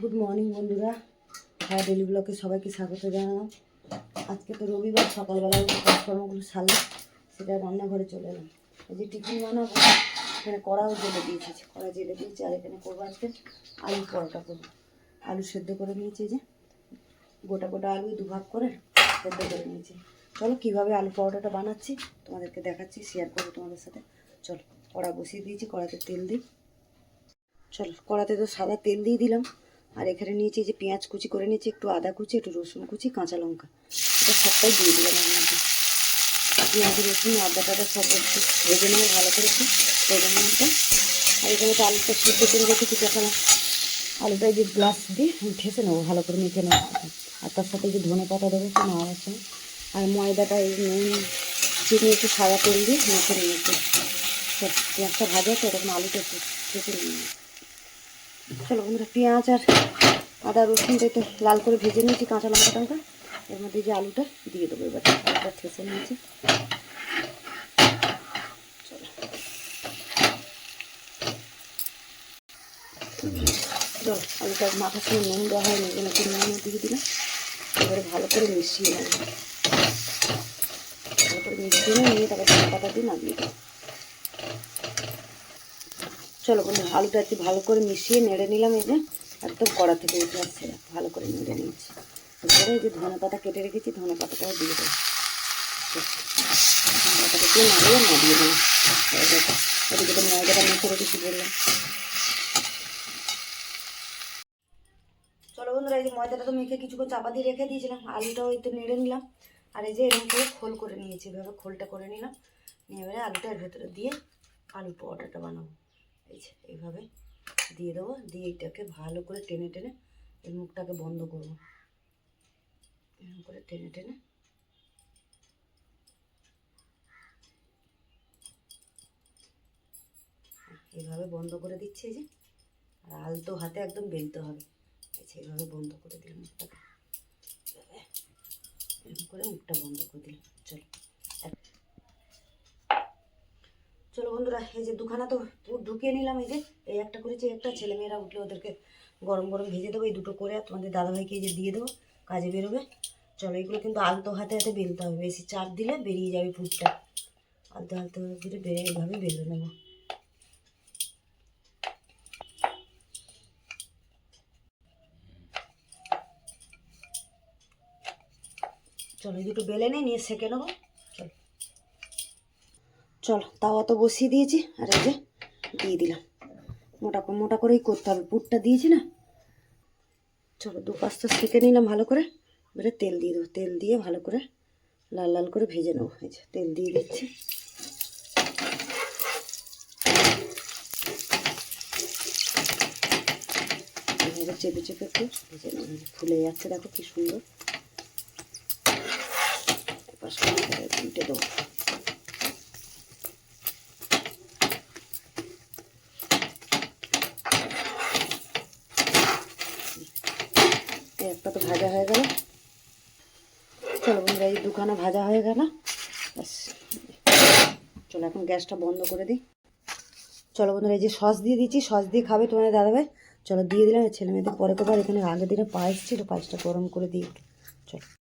Good morning বন্ধুরা, daily ব্লগে সবাইকে স্বাগত জানালাম। আজকে তো রবিবার, সকালবেলা উঠে কাজকর্মগুলো সারলাম, সেটা রান্নাঘরে চলে এলাম। এই যে টিফিন বানাবো, এখানে কড়াও জেলে দিয়েছি, কড়া জেলে দিয়েছি। আর এখানে করবো আজকে আলু পরোটা করবো। আলু সেদ্ধ করে নিয়েছি, যে গোটা গোটা আলু দুভাগ করে সেদ্ধ করে নিয়েছি। চলো কীভাবে আলু পরোটাটা বানাচ্ছি তোমাদেরকে দেখাচ্ছি, শেয়ার করবো তোমাদের সাথে। চলো, কড়া বসিয়ে দিয়েছি, কড়াতে তেল দিই। চলো, কড়াতে তো সাদা তেল দিয়ে দিলাম। আর এখানে নিয়েছি যে পেঁয়াজ কুচি করে নিয়েছি, একটু আদা কুচি, একটু রসুন কুচি, কাঁচা লঙ্কা, এটা সবটাই দিয়ে দিলাম এর মধ্যে। পেঁয়াজ রসুন আদা টাদা সব একটু ভেজে নেবো ভালো করে, একটু তেলের মধ্যে। আর এখানে তো আলুটা সিদ্ধ করে রেখেছি, তখন আলুটা যে গ্লাস দিয়ে ঠেসে নেবো, ভালো করে মেখে নেবো। আর তার সাথে যে ধনে পাতা দেবো সে নেওয়ার সময়। আর ময়দাটা এই নুন চিনি একটু সাদা তেল দিয়ে মেখে নিয়েছি। পেঁয়াজটা ভাজা তো, তখন আলুটা একটু ঠেসে নিয়ে। চলো বন্ধুরা, পেঁয়াজ আর আদা রসুনটা একটু লাল করে ভেজে নিয়েছি, কাঁচা লঙ্কা টঙ্কা, এর মধ্যে যে আলুটা দিয়ে দেবো। এবার আলুটা ঠেসে নিয়েছি। চলো, আলুটা মাথার সময় নুন দেওয়া হয়নি, এখানে একটু নুন দিয়ে দিলাম। এবারে ভালো করে মিশিয়ে নেব, ভালো করে মিশিয়ে নিয়ে তারপর ধনে পাতা দিয়ে নামিয়ে দেবো। চলো বন্ধুরা, আলুটা একটু ভালো করে মিশিয়ে নেড়ে নিলাম। এই যে একদম কড়া থেকে উঠে আসছে, ভালো করে নেড়ে নিয়েছি। এরপরে এই যে ধনে পাতা কেটে রেখেছি, ধনে পাতাটাও দিয়ে দেবো। ধনে পাতাটা দিয়ে নাড়িয়ে নাড়িয়ে দেবো। ওদিকে তো ময়দাটা মেখে রেখেছি বললাম। চলো বন্ধুরা, এই যে ময়দাটা তো মেখে কিছুক্ষণ চাপা দিয়ে রেখে দিয়েছিলাম, আলুটাও একটু নেড়ে নিলাম। আর এই যে এরকম করে খোল করে নিয়েছি, এভাবে খোলটা করে নিলাম। নিয়ে এবারে আলুটা এর ভেতরে দিয়ে আলু পরোটাটা বানাবো। এই যে এইভাবে দিয়ে দেবো, দিয়ে এটাকে ভালো করে টেনে টেনে এর মুখটাকে বন্ধ করবো, এরকম করে টেনে টেনে। এইভাবে বন্ধ করে দিচ্ছি। এই যে আর আলতো হাতে একদম বেলতে হবে। আচ্ছা, এইভাবে বন্ধ করে দিলাম মুখটাকে, এরকম করে মুখটা বন্ধ করে দিলাম। চলো চলো বন্ধুরা, এই যে দুখানা তো পুর ঢুকিয়ে নিলাম। এই যে এই একটা করেছি, একটা ছেলেমেয়েরা উঠলে ওদেরকে গরম গরম ভেজে দেবো। এই দুটো করে আর তোমাদের দাদাভাইকে এই যে দিয়ে দেবো, কাজে বেরোবে। চলো, এগুলো কিন্তু আলতো হাতে হাতে বেলতে হবে, বেশি চাপ দিলে বেরিয়ে যাবে পুরটা। আলতো আলতো করে এইভাবে বেলে নেবো। চলো, এই দুটো বেলে নিয়ে সেঁকে নেবো। চলো চলো, তাওয়া তো বসিয়ে দিয়েছি। আর এই যে দিয়ে দিলাম, মোটা মোটা করেই করতে হবে, পুরটা দিয়েছি না। চলো, দু পাঁচটা সেঁকে নিলাম ভালো করে। এবারে তেল দিয়ে দেবো, তেল দিয়ে ভালো করে লাল লাল করে ভেজে নেবো। এই যে তেল দিয়ে দিচ্ছি। এভাবে চেপে চেপে একটু ভেজে নেবো, ফুলে যাচ্ছে, দেখো কি সুন্দর। এবার উল্টে দেবো। একটা তো ভাজা হয়ে গেল। চলো বন্ধুরা, এই দুখানা ভাজা হয়ে গেল। ব্যাস, চলো এখন গ্যাসটা বন্ধ করে দিই। চলো বন্ধুরা, এই যে সস দিয়ে দিচ্ছি, সস দিয়ে খাবে তোমাদের দাদাভাই। চলো দিয়ে দিলাম, ছেলে মেয়েদের পরে করবো। এখানে আগের দিনে পায়েস ছিল, পায়েসটা গরম করে দিই। চলো।